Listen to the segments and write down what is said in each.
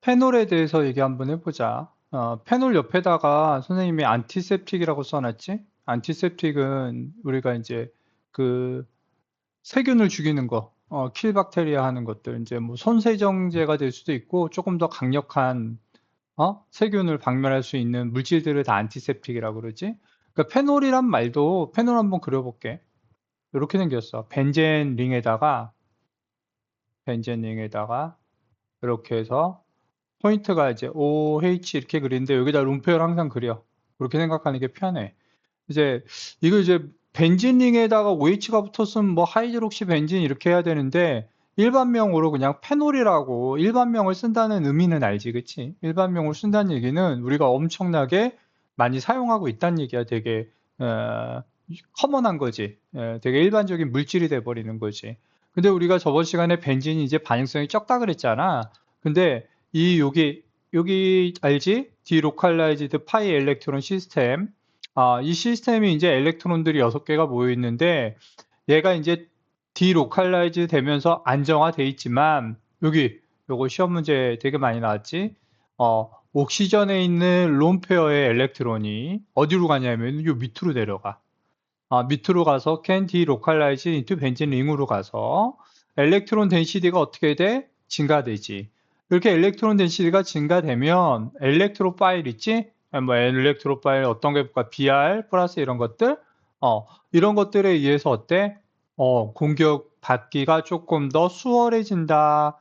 페놀에 대해서 얘기 한번 해보자. 페놀 옆에다가 선생님이 안티셉틱이라고 써놨지? 안티셉틱은 우리가 이제 그 세균을 죽이는 거, 킬박테리아 하는 것들, 이제 뭐 손세정제가 될 수도 있고 조금 더 강력한 세균을 박멸할 수 있는 물질들을 다 안티셉틱이라고 그러지? 그러니까 페놀이란 말도 페놀 한번 그려볼게. 이렇게 생겼어. 벤젠 링에다가 이렇게 해서 포인트가 이제 OH 이렇게 그리는데 여기다 룸페어를 항상 그려. 그렇게 생각하는 게 편해. 이제 이거 이제 벤진링에다가 OH가 붙었으면 뭐 하이드록시 벤진 이렇게 해야 되는데 일반명으로 그냥 페놀이라고 일반명을 쓴다는 의미는 알지, 그치? 일반명을 쓴다는 얘기는 우리가 엄청나게 많이 사용하고 있다는 얘기야. 되게 커먼한 거지. 되게 일반적인 물질이 돼 버리는 거지. 근데 우리가 저번 시간에 벤진이 이제 반응성이 적다 그랬잖아. 근데 여기 알지? 디로칼라이즈드 파이 엘렉트론 시스템. 이 시스템이 이제 엘렉트론들이 6개가 모여 있는데 얘가 이제 디로칼라이즈 되면서 안정화돼 있지만 요거 시험 문제 되게 많이 나왔지. 옥시전에 있는 롬페어의 엘렉트론이 어디로 가냐면 요 밑으로 내려가. 밑으로 가서 can delocalize into 벤진 링으로 가서 엘렉트론 덴시티가 어떻게 돼? 증가되지. 이렇게 엘렉트론 덴시티가 증가되면 엘렉트로 파일 있지? 뭐 엘렉트로 파일 어떤 게 볼까? BR 플러스 이런 것들? 이런 것들에 의해서 어때? 공격 받기가 조금 더 수월해진다.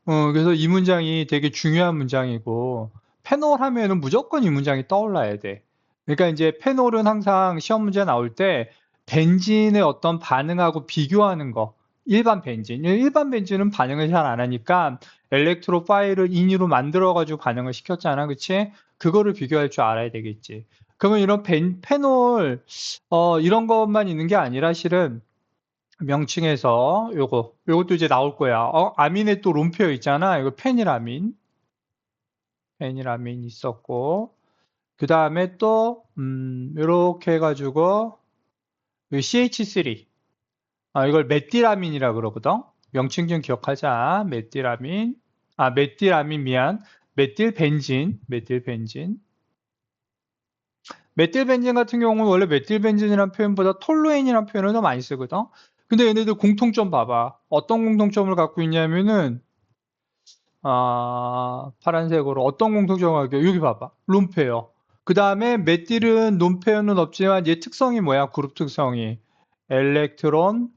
그래서 이 문장이 되게 중요한 문장이고, 패널 하면은 무조건 이 문장이 떠올라야 돼. 그러니까 이제 패널은 항상 시험 문제 나올 때 벤진의 어떤 반응하고 비교하는 거. 일반 벤진은 반응을 잘 안 하니까 엘렉트로 파일을 인위로 만들어가지고 반응을 시켰잖아. 그치? 그거를 비교할 줄 알아야 되겠지. 그러면 이런 패널, 이런 것만 있는 게 아니라 실은 명칭에서 요것도 이제 나올 거야. 아민에 또 롬페어 있잖아. 이거 페니라민 있었고, 그 다음에 또, 요렇게 해가지고, CH3. 이걸 메티라민이라 그러거든. 명칭 좀 기억하자. 메티라민 미안. 메틸벤진. 메틸벤진 같은 경우는 원래 메틸벤진이라는 표현보다 톨루엔이라는 표현을 더 많이 쓰거든. 근데 얘네들 공통점 봐봐. 어떤 공통점을 갖고 있냐면은 파란색으로 어떤 공통점을 갖고 여기 봐봐. 롬페어. 그 다음에 메틸은 롬페어는 없지만 얘 특성이 뭐야? 그룹 특성이 엘렉트론을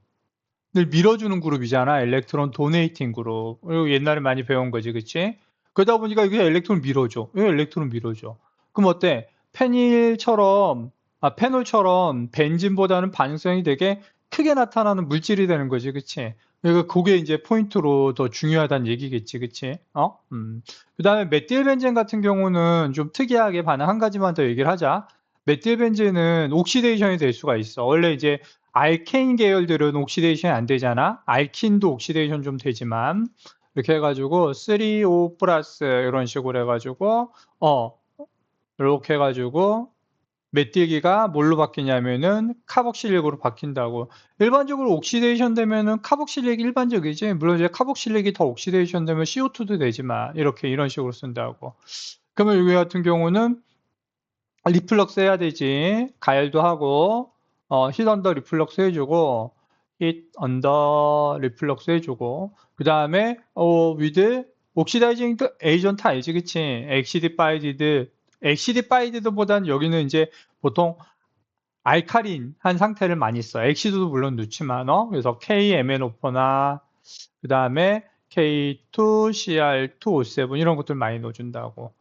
밀어주는 그룹이잖아. 엘렉트론 도네이팅 그룹. 이거 옛날에 많이 배운 거지, 그치? 그러다 보니까 이게 엘렉트론 밀어줘. 이거 엘렉트론 밀어줘. 그럼 어때? 페놀처럼 벤진보다는 반응성이 되게 크게 나타나는 물질이 되는 거지, 그치? 그러니까 그게 이제 포인트로 더 중요하다는 얘기겠지, 그치? 그 다음에 메틸벤젠 같은 경우는 좀 특이하게 반응 한 가지만 더 얘기를 하자. 메틸벤젠은 옥시데이션이 될 수가 있어. 원래 이제 알케인 계열들은 옥시데이션이 안 되잖아. 알킨도 옥시데이션 좀 되지만 이렇게 해가지고 3O 플러스 이런 식으로 해가지고 이렇게 해가지고 메틸기가 뭘로 바뀌냐면은 카복실릭으로 바뀐다고. 일반적으로 옥시데이션 되면은 카복실릭이 일반적이지. 물론 이제 카복실릭이 더 옥시데이션 되면 CO2도 되지만 이런 식으로 쓴다고. 그러면 여기 같은 경우는 리플럭스 해야 되지. 가열도 하고 힛 언더 리플럭스 해주고 힛 언더 리플럭스 해주고 그 다음에 위드 옥시다이징 에이전트 알지, 그치? 엑시디파이드보다는 여기는 이제 보통 알카린 한 상태를 많이 써. 엑시드도 물론 넣지만 그래서 KMNO4나 그 다음에 K2CR2O7 이런 것들 많이 넣어준다고.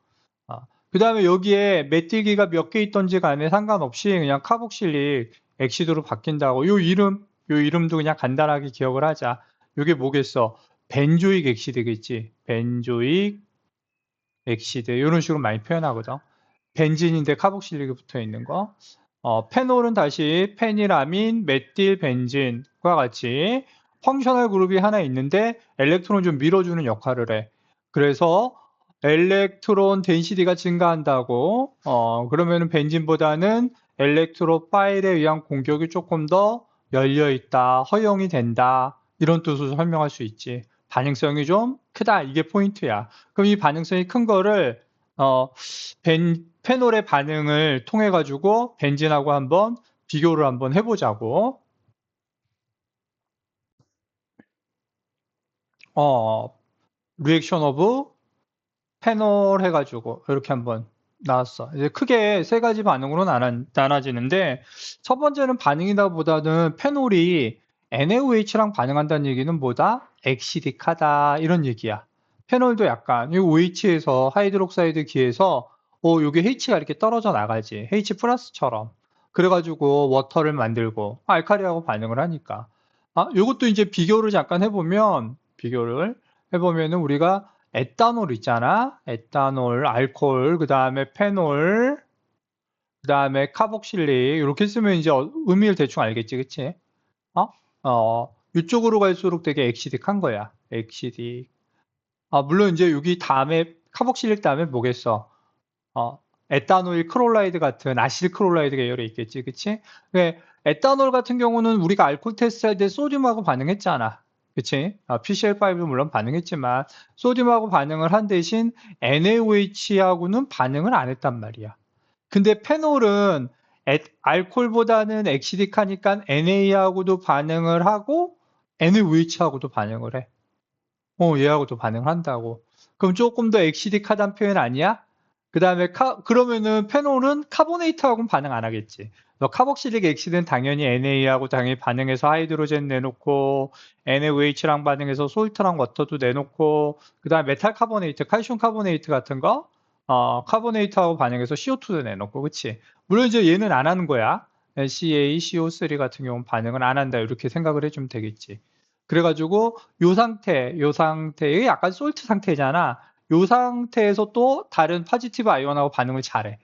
그 다음에 여기에 메틸기가 몇 개 있던지 간에 상관없이 그냥 카복실릭 엑시드로 바뀐다고. 요 이름도 그냥 간단하게 기억을 하자. 요게 뭐겠어? 벤조익 엑시드겠지. 벤조익 엑시드. 이런 식으로 많이 표현하거든. 벤진인데 카복실릭이 붙어 있는 거. 페놀은 다시 페니라민, 메틸 벤진과 같이 펑셔널 그룹이 하나 있는데 엘렉트론 좀 밀어주는 역할을 해. 그래서 엘렉트론 덴시티가 증가한다고. 그러면은 벤진보다는 엘렉트로 파일에 의한 공격이 조금 더 열려 있다, 허용이 된다. 이런 뜻으로 설명할 수 있지. 반응성이 좀 크다. 이게 포인트야. 그럼 이 반응성이 큰 거를 페놀의 반응을 통해 가지고 벤진하고 한번 비교를 한번 해보자고. 리액션 오브 페놀 해가지고 이렇게 한번 나왔어. 이제 크게 세 가지 반응으로 나눠지는데 첫 번째는 반응이다 보다는 페놀이 NaOH랑 반응한다는 얘기는 뭐다? 엑시딕하다 이런 얘기야. 페놀도 약간 이 OH에서 하이드록사이드 기에서 여기 H가 이렇게 떨어져 나가지. H 플러스처럼. 그래가지고 워터를 만들고 알칼리하고 반응을 하니까. 요것도 이제 비교를 해보면은 우리가 에탄올 있잖아. 에탄올, 알코올, 그 다음에 페놀, 그 다음에 카복실릭 이렇게 쓰면 이제 의미를 대충 알겠지, 그치? 이쪽으로 갈수록 되게 엑시딕한 거야. 엑시딕. 물론 이제 여기 다음에 카복실릭 다음에 뭐겠어? 에탄올 크롤라이드 같은 아실 크롤라이드 계열에 있겠지, 그치? 네, 에탄올 같은 경우는 우리가 알코올 테스트할 때 소듐하고 반응했잖아. 그치? PCl5도 물론 반응했지만 소듐하고 반응을 한 대신 NaOH하고는 반응을 안 했단 말이야. 근데 페놀은 알코올보다는 엑시딕하니까 NA하고도 반응을 하고 NaOH하고도 반응을 해. 얘하고도 반응을 한다고. 그럼 조금 더 엑시딕하다는 표현 아니야? 그 다음에 그러면은 페놀은 카보네이트하고는 반응 안 하겠지. 너 카복실릭 엑시드는 당연히 NA하고 당연히 반응해서 하이드로젠 내놓고 NaOH랑 반응해서 솔트랑 워터도 내놓고 그 다음에 메탈 카보네이트, 칼슘 카보네이트 같은 거 카보네이트하고 반응해서 CO2도 내놓고 그치? 물론 이제 얘는 안 하는 거야. CaCO3 같은 경우는 반응을 안 한다 이렇게 생각을 해주면 되겠지. 그래가지고 요 상태의 약간 솔트 상태잖아. 요 상태에서 또 다른 파지티브 아이온하고 반응을 잘해.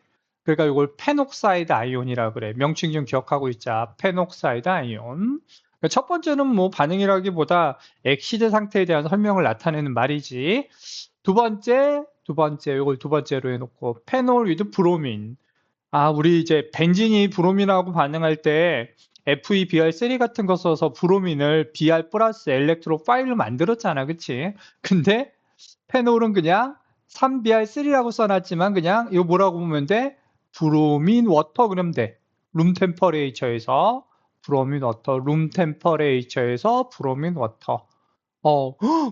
그러니까 이걸 페녹사이드 아이온이라 그래. 명칭 좀 기억하고 있자. 페녹사이드 아이온. 그러니까 첫 번째는 뭐 반응이라기보다 엑시드 상태에 대한 설명을 나타내는 말이지. 이걸 두 번째로 해놓고 페놀 위드 브로민. 우리 이제 벤진이 브로민하고 반응할 때 FeBr3 같은 거 써서 브로민을 Br 플러스 엘렉트로 파일을 만들었잖아. 그치? 근데 페놀은 그냥 3Br3라고 써놨지만 그냥 이거 뭐라고 보면 돼? 브로민 워터 그러면 돼. 룸 템퍼레이처에서 브로민 워터, 룸 템퍼레이처에서 브로민 워터.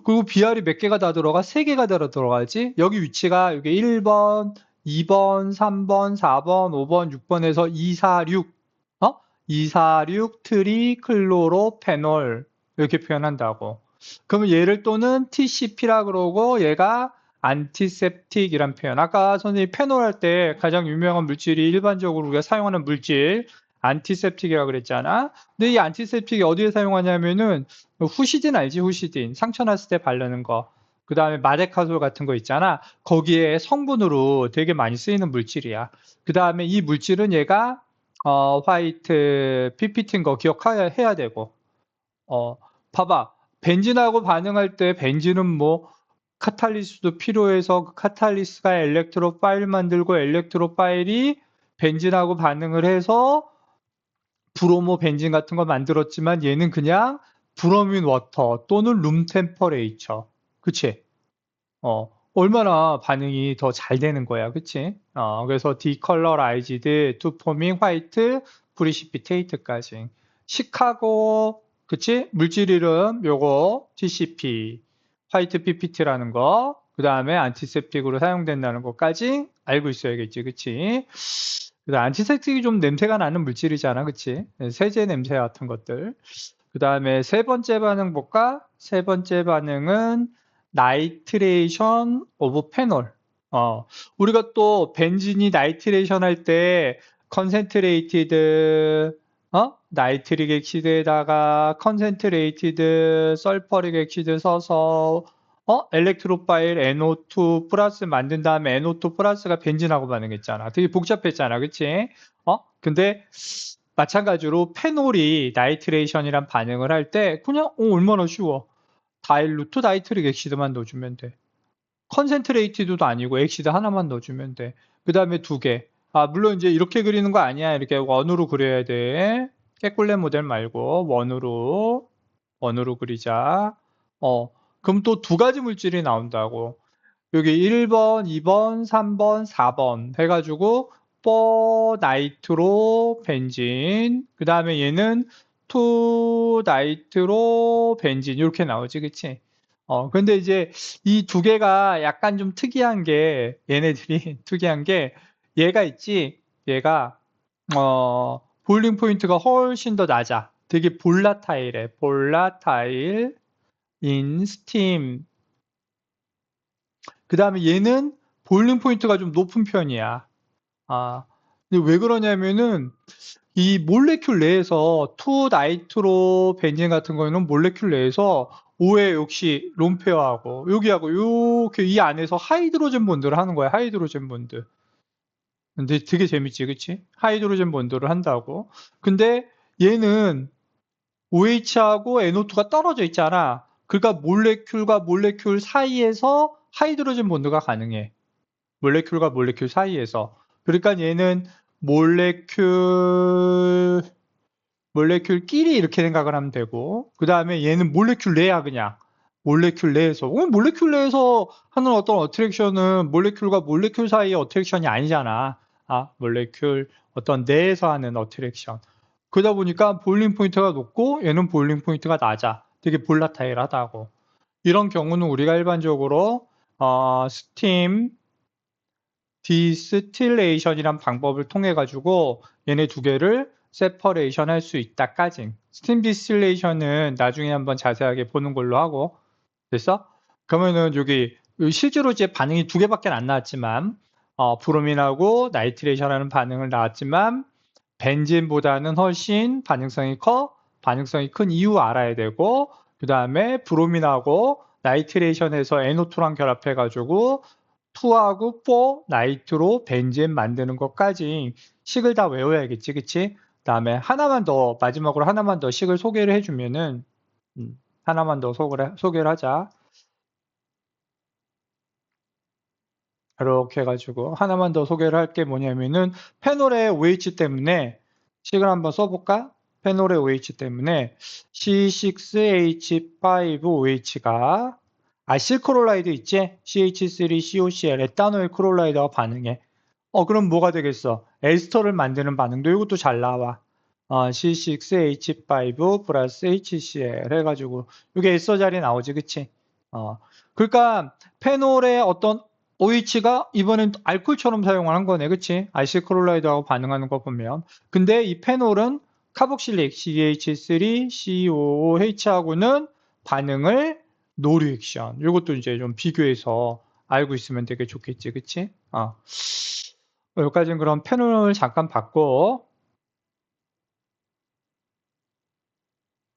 그리고 BR이 몇 개가 다 들어가? 3개가 다 들어가지? 여기 위치가 여기 1번, 2번, 3번, 4번, 5번, 6번에서 246, 246 트리클로로페놀 이렇게 표현한다고. 그러면 얘를 또는 TCP라 그러고 얘가 안티셉틱이란 표현. 아까 선생님이 페놀 할 때 가장 유명한 물질이 일반적으로 우리가 사용하는 물질 안티셉틱이라고 그랬잖아. 근데 이 안티셉틱이 어디에 사용하냐면은 후시딘 알지? 후시딘. 상처 났을 때 바르는 거. 그 다음에 마데카솔 같은 거 있잖아. 거기에 성분으로 되게 많이 쓰이는 물질이야. 그 다음에 이 물질은 얘가 화이트 PPT인 거 기억해야 되고. 봐봐. 벤진하고 반응할 때 벤진은 뭐 카탈리스도 필요해서 그 카탈리스가 엘렉트로 파일 만들고 엘렉트로 파일이 벤진하고 반응을 해서 브로모 벤진 같은 거 만들었지만 얘는 그냥 브로민 워터 또는 룸 템퍼레이처. 그치? 얼마나 반응이 더 잘 되는 거야. 그치? 그래서 디컬러라이즈드 투 포밍 화이트 프리시피테이트까지. 시카고, 그치? 물질 이름 요거 TCP, 화이트 PPT라는 거, 그 다음에 안티셉틱으로 사용된다는 것까지 알고 있어야겠지. 그치? 그다음 안티셉틱이 좀 냄새가 나는 물질이잖아. 그치? 세제 냄새 같은 것들. 그 다음에 세 번째 반응 볼까? 세 번째 반응은 나이트레이션 오브 페놀. 우리가 또 벤진이 나이트레이션 할 때 컨센트레이티드 나이트릭 엑시드에다가 컨센트레이티드 설퍼릭 엑시드 써서 엘렉트로파일 NO2 플러스 만든 다음에 NO2 플러스가 벤진하고 반응했잖아. 되게 복잡했잖아. 그치? 근데 마찬가지로 페놀이 나이트레이션이란 반응을 할 때 그냥 얼마나 쉬워. 다일루트 나이트릭 엑시드만 넣어주면 돼. 컨센트레이티드도 아니고 엑시드 하나만 넣어주면 돼. 그 다음에 두 개. 물론 이제 이렇게 그리는 거 아니야. 이렇게 원으로 그려야 돼. 깨꿀레 모델 말고 원으로 그리자. 그럼 또 두 가지 물질이 나온다고. 여기 1번, 2번, 3번, 4번 해가지고 나이트로 벤진, 그 다음에 얘는 나이트로 벤진 이렇게 나오지, 그치? 근데 이제 이 두 개가 약간 좀 특이한 게 얘네들이 특이한 게 얘가 있지, 얘가 보일링 포인트가 훨씬 더 낮아. 되게 볼라타일해. 볼라타일 인 스팀. 그 다음에 얘는 보일링 포인트가 좀 높은 편이야. 아, 근데 왜 그러냐면은 이 몰레큘 내에서 나이트로 벤진 같은 거는 몰레큘 내에서 오해 역시 롬페어하고 여기하고 이렇게 이 안에서 하이드로젠 본드를 하는 거야. 하이드로젠 본드. 근데 되게 재밌지, 그치? 하이드로젠 본드를 한다고. 근데 얘는 OH하고 NO2가 떨어져 있잖아. 그러니까 몰레큘과 몰레큘 사이에서 하이드로젠 본드가 가능해. 몰레큘과 몰레큘 사이에서. 그러니까 얘는 몰레큘끼리 이렇게 생각을 하면 되고, 그 다음에 얘는 몰레큘 내야 그냥. 몰레큘 내에서. 몰레큘 내에서 하는 어떤 어트랙션은 몰레큘과 몰레큘 사이의 어트랙션이 아니잖아. 몰레큘 어떤 내에서 하는 어트랙션. 그러다 보니까 보일링 포인트가 높고 얘는 보일링 포인트가 낮아. 되게 볼라타일하다고. 이런 경우는 우리가 일반적으로 스팀 디스틸레이션이란 방법을 통해 가지고 얘네 두 개를 세퍼레이션 할 수 있다까지. 스팀 디스틸레이션은 나중에 한번 자세하게 보는 걸로 하고. 됐어? 그러면은 여기 실제로 이제 반응이 두 개밖에 안 나왔지만 브로민하고 나이트레이션하는 반응을 나왔지만 벤진보다는 훨씬 반응성이 큰 이유 알아야 되고, 그 다음에 브로민하고 나이트레이션에서 NO2랑 결합해가지고 2하고 4 나이트로 벤젠 만드는 것까지 식을 다 외워야겠지, 그치? 그다음에 마지막으로 하나만 더 식을 소개를 해주면은 하나만 더 소개를 하자. 이렇게 해가지고 하나만 더 소개를 할 게 뭐냐면은 페놀의 OH 때문에 식을 한번 써볼까? 페놀의 OH 때문에 C6H5OH가 아실크롤라이드 있지? CH3COCl 에탄올 크롤라이드와 반응해. 그럼 뭐가 되겠어? 에스터를 만드는 반응도 이것도 잘 나와. C6H5 플러스 HCl 해가지고 이게 에스터 자리 나오지, 그치? 그러니까 페놀의 어떤 OH가 이번엔 알코올처럼 사용을 한 거네, 그치? 아실크롤라이드하고 반응하는 거 보면. 근데 이 페놀은 카복실릭 CH3COOH하고는 반응을 노 리액션. 이것도 이제 좀 비교해서 알고 있으면 되게 좋겠지, 그치? 여기까지는 그럼 페놀을 잠깐 봤고,